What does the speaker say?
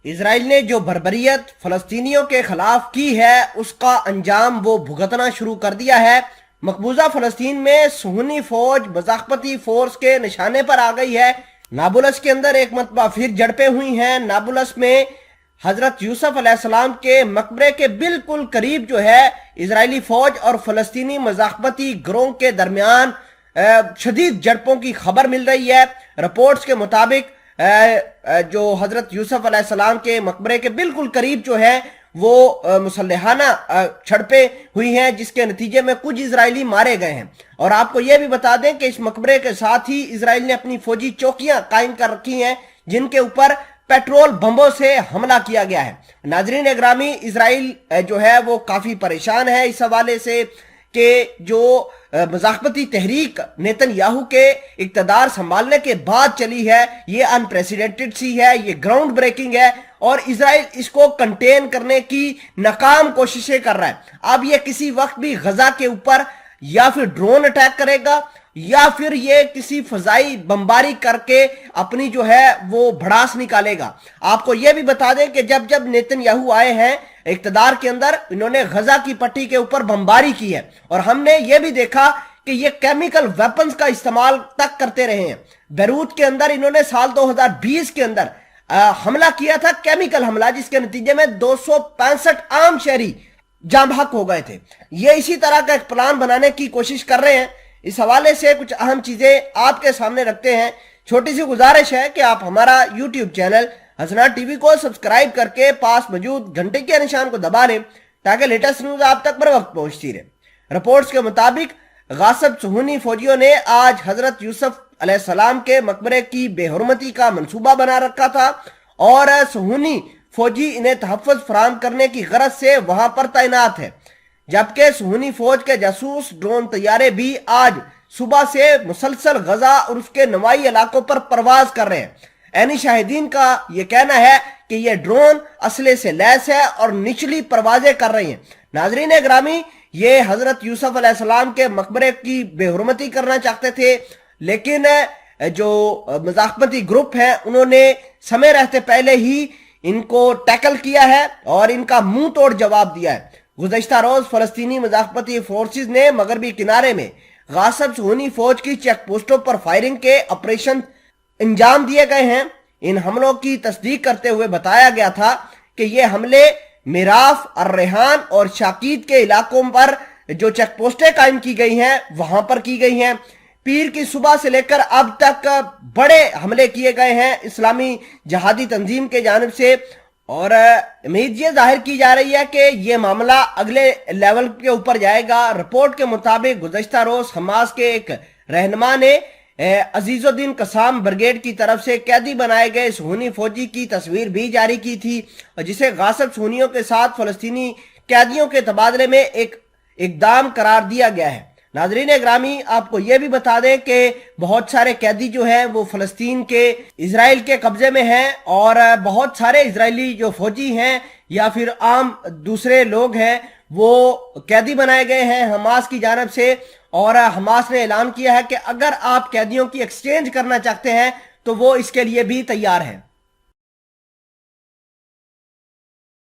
اسرائیل نے جو بربریت فلسطینیوں کے خلاف کی ہے اس کا انجام وہ بھگتنا شروع کر دیا ہے۔ مقبوضہ فلسطین میں صہیونی فوج مزاحمتی فورس کے نشانے پر آ گئی ہے۔ نابلس کے اندر ایک مرتبہ پھر جھڑپیں ہوئی ہیں۔ نابلس میں حضرت یوسف علیہ السلام کے مقبرے کے بالکل قریب جو ہے اسرائیلی فوج اور فلسطینی مزاحمتی گروہ کے درمیان شدید جھڑپوں کی خبر مل رہی ہے۔ رپورٹس کے مطابق جو حضرت یوسف علیہ السلام کے مقبرے کے بالکل قریب جو ہے وہ مسلحانہ جھڑپیں ہوئی ہیں، جس کے نتیجے میں کچھ اسرائیلی مارے گئے ہیں۔ اور آپ کو یہ بھی بتا دیں کہ اس مقبرے کے ساتھ ہی اسرائیل نے اپنی فوجی چوکیاں قائم کر رکھی ہیں جن کے اوپر پیٹرول بمبوں سے حملہ کیا گیا ہے۔ ناظرین اکرامی، اسرائیل جو ہے وہ کافی پریشان ہے اس حوالے سے کہ جو مزاحمتی تحریک نیتن یاہو کے اقتدار سنبھالنے کے بعد چلی ہے یہ انپریسیڈنٹڈ سی ہے، یہ گراؤنڈ بریکنگ ہے، اور اسرائیل اس کو کنٹین کرنے کی ناکام کوششیں کر رہا ہے۔ اب یہ کسی وقت بھی غزہ کے اوپر یا پھر ڈرون اٹیک کرے گا یا پھر یہ کسی فضائی بمباری کر کے اپنی جو ہے وہ بھڑاس نکالے گا۔ آپ کو یہ بھی بتا دیں کہ جب نیتن یاہو آئے ہیں اقتدار کے اندر، انہوں نے غزہ کی پٹی کے اوپر بمباری کی ہے، اور ہم نے یہ بھی دیکھا کہ یہ کیمیکل ویپنز کا استعمال تک کرتے رہے ہیں۔ بیروت کے اندر انہوں نے سال 2020 کے اندر حملہ کیا تھا، کیمیکل حملہ، جس کے نتیجے میں 265 عام شہری جاں بحق ہو گئے تھے۔ یہ اسی طرح کا ایک پلان بنانے کی کوشش کر رہے ہیں۔ اس حوالے سے کچھ اہم چیزیں آپ کے سامنے رکھتے ہیں۔ چھوٹی سی گزارش ہے کہ آپ ہمارا یوٹیوب چینل حسنات ٹی وی کو سبسکرائب کر کے پاس موجود گھنٹے کے نشان کو دبا لیں تاکہ لیٹسٹ نیوز آپ تک بر وقت پہنچتی رہے۔ رپورٹس کے مطابق غاصب صہیونی فوجیوں نے آج حضرت یوسف علیہ السلام کے مقبرے کی بے حرمتی کا منصوبہ بنا رکھا تھا، اور صہیونی فوجی انہیں تحفظ فراہم کرنے کی غرض سے وہاں پر تعینات ہے، جبکہ صہیونی فوج کے جاسوس ڈرون طیارے بھی آج صبح سے مسلسل غزہ اور اس کے نوائی علاقوں پر پرواز کر رہے ہیں۔ عینی شاہدین کا یہ کہنا ہے کہ یہ ڈرون اسلحے سے لیس ہے اور نچلی پروازیں کر رہی ہیں۔ ناظرین گرامی، یہ حضرت یوسف علیہ السلام کے مقبرے کی بے حرمتی کرنا چاہتے تھے، لیکن جو مزاحمتی گروپ ہیں انہوں نے سمے رہتے پہلے ہی ان کو ٹیکل کیا ہے اور ان کا منہ توڑ جواب دیا ہے۔ گزشتہ روز فلسطینی مزاحمتی فورسز نے مغربی کنارے میں غاصب صہیونی فوج کی چیک پوسٹوں پر فائرنگ کے آپریشن انجام دیے گئے ہیں۔ ان حملوں کی تصدیق کرتے ہوئے بتایا گیا تھا کہ یہ حملے میراف، الریحان اور شاقیت کے علاقوں پر جو چیک پوسٹیں قائم کی گئی ہیں وہاں پر کی گئی ہیں۔ پیر کی صبح سے لے کر اب تک بڑے حملے کیے گئے ہیں اسلامی جہادی تنظیم کے جانب سے، اور امید یہ ظاہر کی جا رہی ہے کہ یہ معاملہ اگلے لیول کے اوپر جائے گا۔ رپورٹ کے مطابق گزشتہ روز حماس کے ایک رہنما نے عزیز الدین قسام بریگیڈ کی طرف سے قیدی بنائے گئے صہیونی فوجی کی تصویر بھی جاری کی تھی، اور جسے غاصب صہیونیوں کے ساتھ فلسطینی قیدیوں کے تبادلے میں ایک اقدام قرار دیا گیا ہے۔ ناظرین گرامی، آپ کو یہ بھی بتا دیں کہ بہت سارے قیدی جو ہیں وہ فلسطین کے اسرائیل کے قبضے میں ہیں، اور بہت سارے اسرائیلی جو فوجی ہیں یا پھر عام دوسرے لوگ ہیں وہ قیدی بنائے گئے ہیں حماس کی جانب سے، اور حماس نے اعلان کیا ہے کہ اگر آپ قیدیوں کی ایکسچینج کرنا چاہتے ہیں تو وہ اس کے لیے بھی تیار ہیں۔